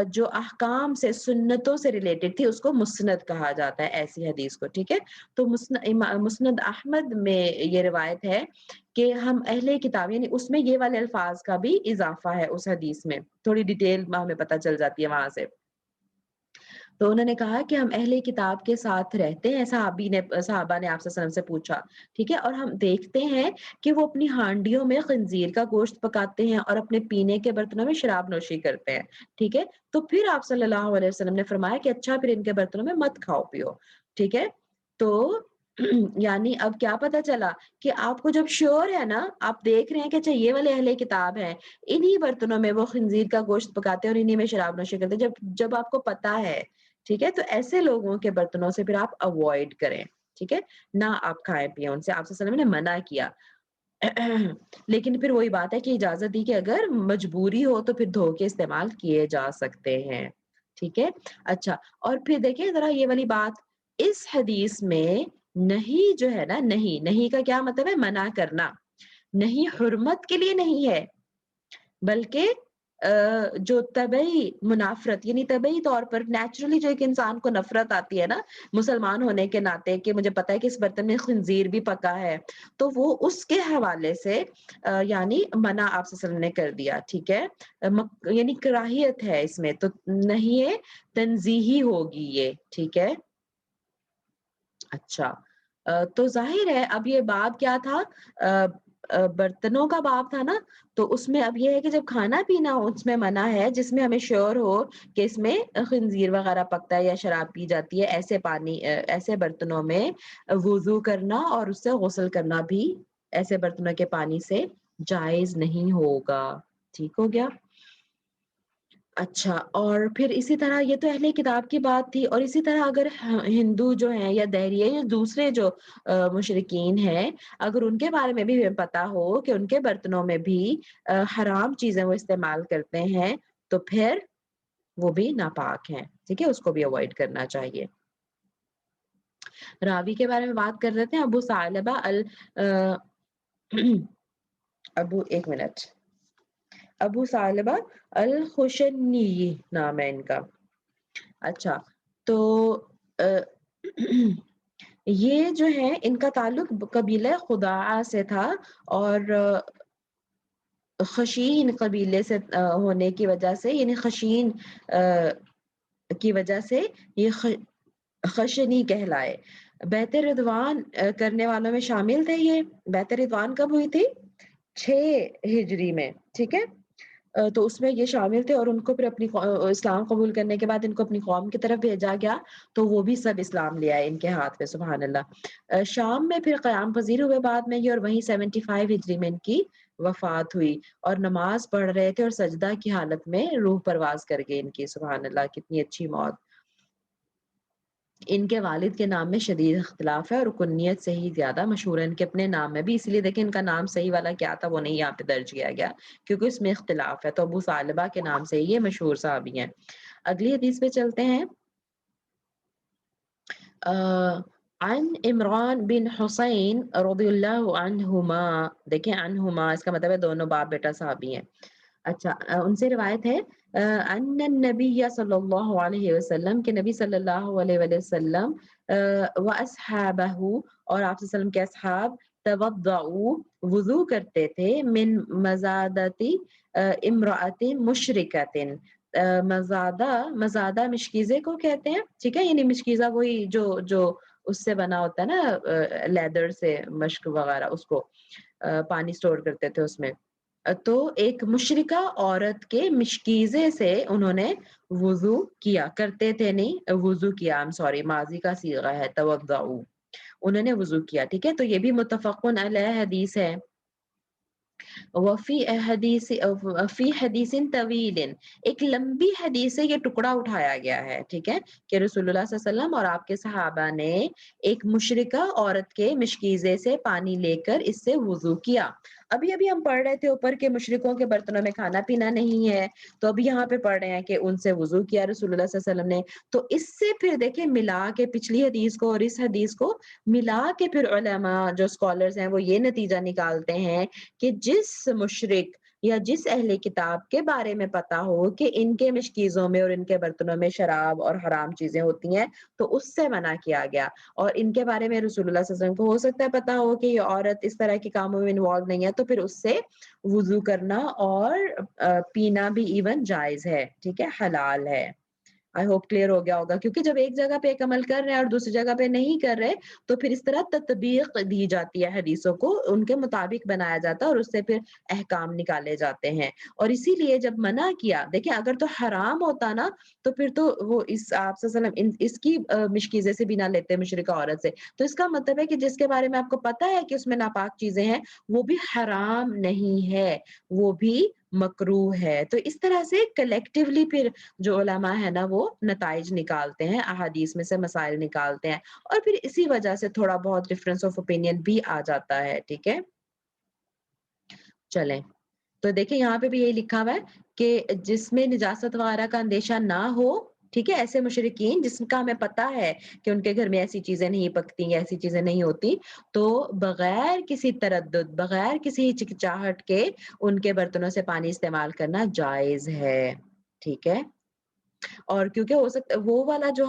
جو احکام سے سنتوں سے ریلیٹڈ تھی اس کو مسند کہا جاتا ہے ایسی حدیث کو. ٹھیک ہے. تو مسند احمد میں یہ روایت ہے کہ ہم اہل کتاب یعنی اس میں یہ والے الفاظ کا بھی اضافہ ہے اس حدیث میں تھوڑی ڈیٹیل ہمیں پتہ چل جاتی ہے وہاں سے. تو انہوں نے کہا کہ ہم اہل کتاب کے ساتھ رہتے ہیں. صحابہ نے آپ صلی اللہ علیہ وسلم سے پوچھا. ٹھیک ہے. اور ہم دیکھتے ہیں کہ وہ اپنی ہانڈیوں میں خنزیر کا گوشت پکاتے ہیں اور اپنے پینے کے برتنوں میں شراب نوشی کرتے ہیں. ٹھیک ہے. تو پھر آپ صلی اللہ علیہ وسلم نے فرمایا کہ اچھا پھر ان کے برتنوں میں مت کھاؤ پیو. ٹھیک ہے. تو یعنی اب کیا پتا چلا کہ آپ کو جب شور ہے نا آپ دیکھ رہے ہیں کہ اچھا یہ والے اہل کتاب ہیں انہی برتنوں میں وہ خنزیر کا گوشت پکاتے ہیں اور انہی میں شراب نوشی کرتے ہیں جب آپ کو پتا ہے. ٹھیک ہے. تو ایسے لوگوں کے برتنوں سے پھر آپ اوائڈ کریں. ٹھیک ہے. نہ آپ کھائیں پییں ان سے. آپ صلی اللہ علیہ وسلم نے منع کیا. لیکن پھر وہی بات ہے کہ اجازت دی کہ اگر مجبوری ہو تو پھر دھو کے استعمال کیے جا سکتے ہیں. ٹھیک ہے. اچھا اور پھر دیکھیں ذرا یہ والی بات اس حدیث میں نہیں جو ہے نا نہیں کا کیا مطلب ہے منع کرنا. نہیں حرمت کے لیے نہیں ہے بلکہ جو طبعی منافرت یعنی طبعی طور پر نیچرلی جو ایک انسان کو نفرت آتی ہے نا مسلمان ہونے کے ناطے کہ مجھے پتا ہے کہ اس برتن میں خنزیر بھی پکا ہے تو وہ اس کے حوالے سے یعنی منع آپ صلی اللہ علیہ وسلم نے کر دیا. ٹھیک ہے. یعنی کراہیت ہے اس میں تو نہیں تنزیہی ہوگی یہ. ٹھیک ہے. اچھا تو ظاہر ہے اب یہ باب کیا تھا برتنوں کا باب تھا نا تو اس میں اب یہ ہے کہ جب کھانا پینا ہو اس میں منع ہے جس میں ہمیں شور ہو کہ اس میں خنزیر وغیرہ پکتا ہے یا شراب پی جاتی ہے ایسے برتنوں میں وضو کرنا اور اس سے غسل کرنا بھی ایسے برتنوں کے پانی سے جائز نہیں ہوگا. ٹھیک ہو گیا. اچھا اور پھر اسی طرح یہ تو اہل کتاب کی بات تھی اور اسی طرح اگر ہندو جو ہیں یا دہریے یا دوسرے جو مشرکین ہیں اگر ان کے بارے میں بھی ہمیں پتا ہو کہ ان کے برتنوں میں بھی حرام چیزیں وہ استعمال کرتے ہیں تو پھر وہ بھی ناپاک ہیں. ٹھیک ہے. اس کو بھی اوائڈ کرنا چاہیے. راوی کے بارے میں بات کر رہے تھے ابو ثعلبہ ابو ثعلبہ الخشنی نام ہے ان کا. اچھا تو یہ جو ہے ان کا تعلق قبیلہ خداعہ سے تھا، اور خشین قبیلے سے ہونے کی وجہ سے، یعنی خشین کی وجہ سے یہ خشنی کہلائے۔ بیت رضوان کرنے والوں میں شامل تھے یہ۔ بیت رضوان کب ہوئی تھی؟ 6 ہجری میں، ٹھیک ہے۔ تو اس میں یہ شامل تھے، اور ان کو پھر اپنی اسلام قبول کرنے کے بعد ان کو اپنی قوم کی طرف بھیجا گیا، تو وہ بھی سب اسلام لے آئے ان کے ہاتھ میں، سبحان اللہ۔ شام میں پھر قیام پذیر ہوئے بعد میں یہ، اور وہیں 75 ہجری میں ان کی وفات ہوئی، اور نماز پڑھ رہے تھے اور سجدہ کی حالت میں روح پرواز کر گئی ان کی، سبحان اللہ، کتنی اچھی موت۔ ان کے والد کے نام میں شدید اختلاف ہے، اور کنیت سے ہی زیادہ مشہور ہے ان کے اپنے نام میں بھی، اس لیے دیکھیں ان کا نام صحیح والا کیا تھا وہ نہیں یہاں پہ درج کیا گیا، کیونکہ اس میں اختلاف ہے۔ تو ابو ثعلبہ کے نام سے یہ مشہور صحابی ہیں۔ اگلی حدیث پہ چلتے ہیں۔ عن عمران بن حسین رضی اللہ عنہما، دیکھیں عنہما اس کا مطلب ہے دونوں باپ بیٹا صحابی ہیں۔ اچھا، ان سے روایت ہے ان النبی صلی اللہ علیہ وسلم، کہ نبی صلی اللہ علیہ وآلہ وسلم و اصحابہ، اور آپ صلی اللہ علیہ وسلم کے اصحاب، توضعوا وضو کرتے تھے، من مزادتی امرأت مشرکۃ، مزادہ مشکیزے کو کہتے ہیں، ٹھیک ہے، یعنی مشکیزہ وہی جو اس سے بنا ہوتا ہے نا، لیدر سے، مشک وغیرہ، اس کو پانی سٹور کرتے تھے اس میں۔ تو ایک مشرکہ عورت کے مشکیزے سے انہوں نے وضو کیا، کرتے تھے نہیں، وضو کیا، سوری، ماضی کا صیغہ ہے، توضعوا، انہوں نے وضو کیا، ٹھیک ہے۔ تو یہ بھی متفقن علیہ حدیث ہے۔ فی حدیث طویل، ایک لمبی حدیث سے یہ ٹکڑا اٹھایا گیا ہے، ٹھیک ہے، کہ رسول اللہ صلی اللہ علیہ وسلم اور آپ کے صحابہ نے ایک مشرکہ عورت کے مشکیزے سے پانی لے کر اس سے وضو کیا۔ ابھی ہم پڑھ رہے تھے اوپر کے مشرکوں کے برتنوں میں کھانا پینا نہیں ہے، تو ابھی یہاں پہ پڑھ رہے ہیں کہ ان سے وضو کیا رسول اللہ صلی اللہ علیہ وسلم نے۔ تو اس سے پھر دیکھیں ملا کے پچھلی حدیث کو اور اس حدیث کو ملا کے پھر علماء جو اسکالرز ہیں وہ یہ نتیجہ نکالتے ہیں کہ جس مشرک یا جس اہل کتاب کے بارے میں پتا ہو کہ ان کے مشکیزوں میں اور ان کے برتنوں میں شراب اور حرام چیزیں ہوتی ہیں، تو اس سے منع کیا گیا۔ اور ان کے بارے میں رسول اللہ صلی اللہ علیہ وسلم کو ہو سکتا ہے پتا ہو کہ یہ عورت اس طرح کے کاموں میں انوالو نہیں ہے، تو پھر اس سے وضو کرنا اور پینا بھی ایون جائز ہے، ٹھیک ہے، حلال ہے۔ آئی ہوپ کلیئر ہو گیا ہوگا، کیونکہ جب ایک جگہ پہ ایک عمل کر رہے ہیں اور دوسری جگہ پہ نہیں کر رہے، تو پھر اس طرح تطبیق دی جاتی ہے، حدیثوں کو ان کے مطابق بنایا جاتا ہے اور اس سے پھر احکام نکالے جاتے ہیں۔ اور اسی لیے جب منع کیا، دیکھیں اگر تو حرام ہوتا نا، تو پھر تو وہ اس آپ صلی اللہ علیہ وسلم اس کی مشکیزے سے بھی نہ لیتے، مشرکہ عورت سے۔ تو اس کا مطلب ہے کہ جس کے بارے میں آپ کو پتا ہے کہ اس میں ناپاک چیزیں ہیں، وہ بھی حرام نہیں ہے، وہ بھی مکروہ ہے۔ تو اس طرح سے کلیکٹیولی پھر جو علماء ہے نا وہ نتائج نکالتے ہیں، احادیث میں سے مسائل نکالتے ہیں، اور پھر اسی وجہ سے تھوڑا بہت ڈفرینس آف اوپینین بھی آ جاتا ہے، ٹھیک ہے۔ چلیں، تو دیکھیں یہاں پہ بھی یہی لکھا ہوا ہے کہ جس میں نجاست وغیرہ کا اندیشہ نہ ہو، ٹھیک ہے، ایسے مشرکین جس کا ہمیں پتا ہے کہ ان کے گھر میں ایسی چیزیں نہیں پکتی، ایسی چیزیں نہیں ہوتی، تو بغیر کسی تردد، بغیر کسی ہچکچاہٹ کے ان کے برتنوں سے پانی استعمال کرنا جائز ہے، ٹھیک ہے۔ اور کیونکہ ہو سکتا وہ والا جو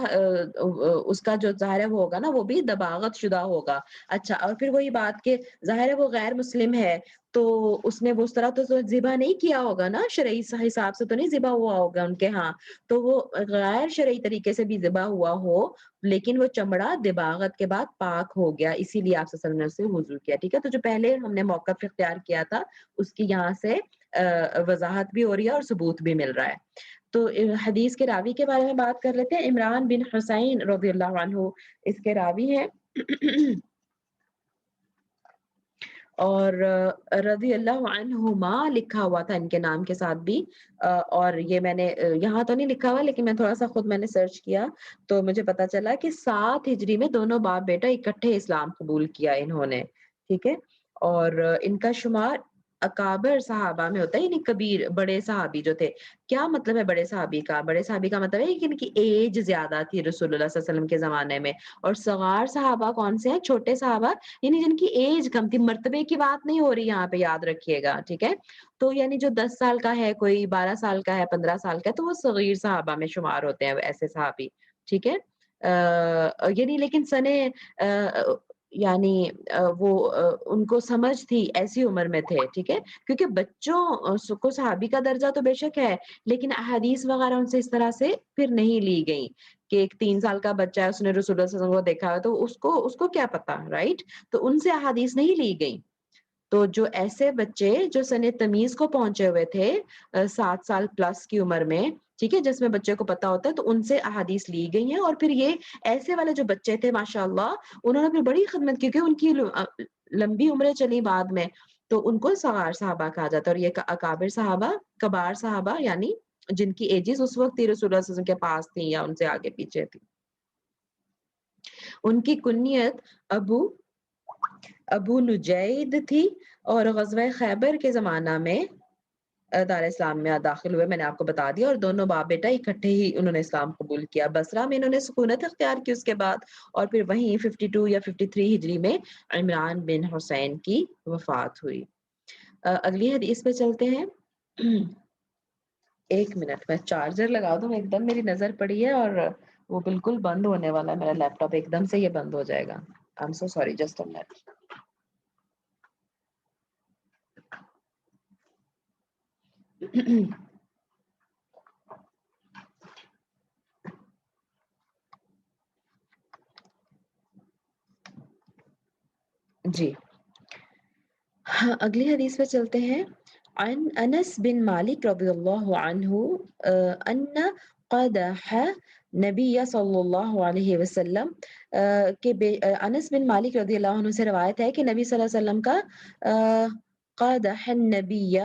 اس کا جو ظاہر ہے وہ ہوگا نا، وہ بھی دباغت شدہ ہوگا۔ اچھا، اور پھر وہی بات کہ ظاہر ہے وہ غیر مسلم ہے، تو اس نے وہ اس طرح تو ذبح نہیں کیا ہوگا نا، شرعی حساب سے تو نہیں ذبح ہوا ہوگا ان کے ہاں، تو وہ غیر شرعی طریقے سے بھی ذبح ہوا ہو، لیکن وہ چمڑا دباغت کے بعد پاک ہو گیا، اسی لیے آپ صلی اللہ علیہ وسلم نے وضو کیا، ٹھیک ہے۔ تو جو پہلے ہم نے موقف اختیار کیا تھا اس کی یہاں سے وضاحت بھی ہو رہی ہے اور ثبوت بھی مل رہا ہے۔ تو حدیث کے راوی کے بارے میں بات کر لیتے ہیں۔ عمران بن حسین رضی اللہ عنہ اس کے راوی ہیں، اور رضی اللہ عنہما لکھا ہوا تھا ان کے نام کے ساتھ بھی، اور یہ میں نے یہاں تو نہیں لکھا ہوا، لیکن میں تھوڑا سا خود میں نے سرچ کیا تو مجھے پتا چلا کہ 7 ہجری میں دونوں باپ بیٹا اکٹھے اسلام قبول کیا انہوں نے، ٹھیک ہے۔ اور ان کا شمار اکابر صحابہ میں ہوتا ہے، یعنی کبیر، بڑے صحابی جو تھے۔ کیا مطلب ہے بڑے صحابی کا؟ بڑے صحابی کا مطلب ہے کہ ان کی ایج زیادہ تھی رسول اللہ صلی اللہ علیہ وسلم کے زمانے میں۔ اور صغار صحابہ کون سے ہیں؟ چھوٹے صحابہ، یعنی جن کی ایج کم تھی، مرتبے کی بات نہیں ہو رہی یہاں پہ، یاد رکھیے گا، ٹھیک ہے۔ تو یعنی جو 10 سال کا ہے، کوئی 12 سال کا ہے، 15 سال کا ہے، تو وہ صغیر صحابہ میں شمار ہوتے ہیں ایسے صحابی، ٹھیک ہے۔ یعنی لیکن سنے یعنی وہ ان کو سمجھ تھی ایسی عمر میں تھے، ٹھیک ہے، کیونکہ بچوں کو صحابی کا درجہ تو بے شک ہے، لیکن احادیث وغیرہ ان سے اس طرح سے پھر نہیں لی گئی کہ ایک 3 سال کا بچہ ہے، اس نے رسول اللہ صلی اللہ علیہ وسلم کو دیکھا ہے تو اس کو کیا پتا، رائٹ؟ تو ان سے احادیث نہیں لی گئی. تو جو ایسے بچے جو سن تمیز کو پہنچے ہوئے تھے 7 سال پلس کی عمر میں، ٹھیک ہے، جس میں بچے کو پتا ہوتا ہے، تو ان سے احادیث لی گئی ہیں. اور پھر یہ ایسے والے جو بچے تھے ماشاءاللہ انہوں نے پھر بڑی خدمت کی، کیونکہ ان کی لمبی عمریں چلی بعد میں، تو ان کو صغار صحابہ کہا جاتا ہے. اور یہ اکابر صحابہ، کبار صحابہ یعنی جن کی ایجز اس وقت ہی رسول اللہ صلی اللہ علیہ وسلم کے پاس تھی یا ان سے آگے پیچھے تھی. ان کی کنیت ابو نجید تھی اور غزوہ خیبر کے زمانہ میں دار اسلام میں داخل ہوئے، میں نے آپ کو بتا دیا، اور دونوں باپ بیٹا اکٹھے ہی انہوں نے اسلام قبول کیا. بصرہ میں انہوں نے سکونت اختیار کی اس کے بعد، اور پھر وہیں 52 یا 53 ہجری میں عمران بن حسین کی وفات ہوئی. اگلی حدیث پہ چلتے ہیں. 1 منٹ میں چارجر لگا دوں، ایک دم میری نظر پڑی ہے اور وہ بالکل بند ہونے والا ہے میرا لیپ ٹاپ، ایک دم سے یہ بند ہو جائے گا. I'm so sorry, just a minute. جی ہاں، اگلی حدیث پہ چلتے ہیں. عن انس بن مالک رضی اللہ عنہ ان قدح نبی صلی اللہ علیہ وسلم کہ انس بن مالک رضی اللہ عنہ سے روایت ہے کہ نبی صلی اللہ علیہ وسلم کا قدح النبی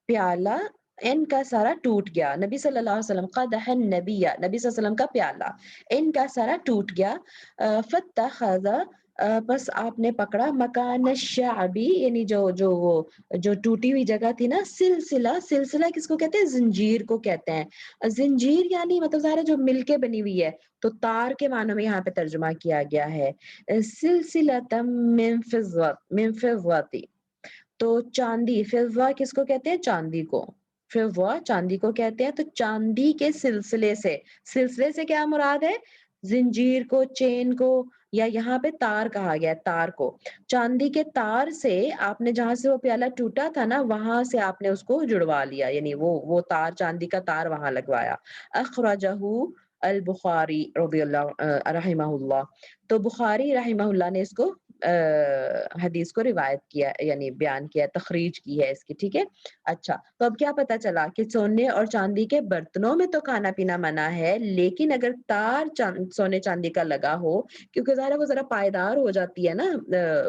پیالہ ان کا سارا ٹوٹ گیا. نبی صلی اللہ علیہ وسلم قدح النبی، نبی صلی اللہ علیہ وسلم کا پیالہ ان کا سارا ٹوٹ گیا. فاتخذ بس آپ نے پکڑا مکان الشعبی یعنی جو ٹوٹی ہوئی جگہ تھی نا، سلسلہ کس کو کہتے ہیں؟ زنجیر کو کہتے ہیں. زنجیر یعنی مطلب ظاہر ہے جو مل کے بنی ہوئی ہے، تو تار کے معنوں میں یہاں پہ ترجمہ کیا گیا ہے. سلسلۃ من فضۃ، تو چاندی، فضہ کس کو کہتے ہیں؟ چاندی کو. فضہ چاندی کو کہتے ہیں. تو چاندی کے سلسلے سے کیا مراد ہے؟ زنجیر کو، چین کو، یا یہاں پہ تار کہا گیا ہے، تار کو. چاندی کے تار سے آپ نے جہاں سے وہ پیالہ ٹوٹا تھا نا، وہاں سے آپ نے اس کو جڑوا لیا، یعنی وہ تار، چاندی کا تار وہاں لگوایا. اخرجہ البخاری رضی اللہ رحمہ اللہ، تو بخاری رحمہ اللہ نے اس کو حدیث کو روایت کیا، یعنی بیان کیا، تخریج کی ہے اس کی، ٹھیک ہے. اچھا، تو اب کیا پتا چلا کہ سونے اور چاندی کے برتنوں میں تو کھانا پینا منع ہے، لیکن اگر تار سونے چاندی کا لگا ہو، کیونکہ ظاہر وہ ذرا پائیدار ہو جاتی ہے نا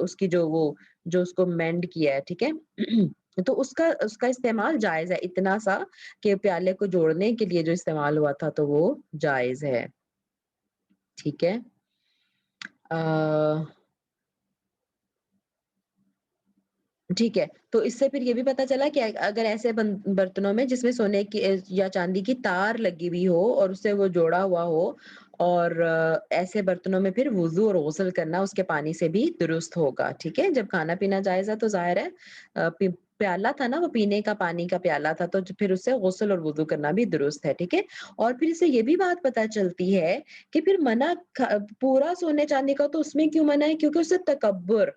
اس کی جو اس کو مینڈ کیا ہے، ٹھیک ہے، تو اس کا استعمال جائز ہے، اتنا سا کہ پیالے کو جوڑنے کے لیے جو استعمال ہوا تھا تو وہ جائز ہے. ٹھیک ہے. ٹھیک ہے، تو اس سے پھر یہ بھی پتا چلا کہ اگر ایسے برتنوں میں جس میں سونے کی یا چاندی کی تار لگی ہوئی ہو اور اس سے وہ جوڑا ہوا ہو، اور ایسے برتنوں میں پھر وضو اور غسل کرنا اس کے پانی سے بھی درست ہوگا. ٹھیک ہے، جب کھانا پینا جائز ہے تو ظاہر ہے پیالہ تھا نا، وہ پینے کا پانی کا پیالہ تھا، تو پھر اس سے غسل اور وضو کرنا بھی درست ہے. ٹھیک ہے. اور پھر اس سے یہ بھی بات پتا چلتی ہے کہ پھر منع پورا سونے چاندی کا تو اس میں کیوں منع ہے؟ کیونکہ اس سے تکبر،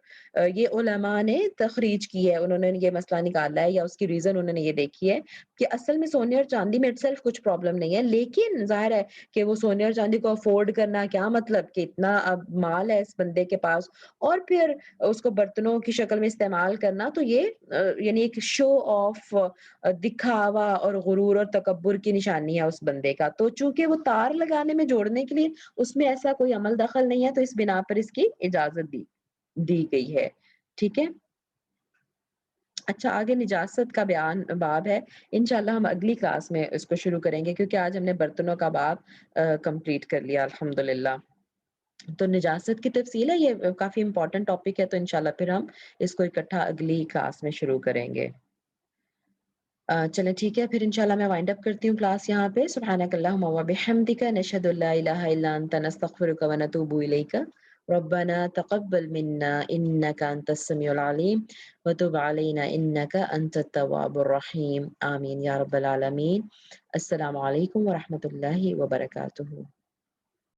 یہ علماء نے تخریج کی ہے، انہوں نے یہ مسئلہ نکالا ہے، یا اس کی ریزن انہوں نے یہ دیکھی ہے کہ اصل میں سونے اور چاندی میں اٹ سیلف کچھ پرابلم نہیں ہے، لیکن ظاہر ہے کہ وہ سونے اور چاندی کو افورڈ کرنا، کیا مطلب کہ اتنا اب مال ہے اس بندے کے پاس، اور پھر اس کو برتنوں کی شکل میں استعمال کرنا، تو یہ یعنی ایک شو آف، دکھاوا اور غرور اور تکبر کی نشانی ہے اس بندے کا. تو چونکہ وہ تار لگانے میں، جوڑنے کے لیے اس میں ایسا کوئی عمل دخل نہیں ہے، تو اس بنا پر اس کی اجازت دی گئی ہے. ٹھیک ہے. اچھا، آگے نجاست کا باب ہے، انشاءاللہ ہم اگلی کلاس میں اس کو شروع کریں گے، کیونکہ آج ہم نے برتنوں کا باب کمپلیٹ کر لیا الحمدللہ. تو نجاست کی تفصیل ہے، یہ کافی امپورٹنٹ ٹاپک ہے، تو انشاءاللہ پھر ہم اس کو اکٹھا اگلی کلاس میں شروع کریں گے. چلیں ٹھیک ہے، پھر انشاءاللہ میں وائنڈ اپ کرتی ہوں کلاس یہاں پہ. سبحانک اللہم و بحمدک، نشہد ان لا الہ الا انت، نستغفرک و نتوب الیک. ربنا تقبل منا انك انت السميع العليم وتب علينا انك انت التواب الرحيم. آمین یا رب العالمین. السلام علیکم ورحمۃ اللہ وبرکاتہ.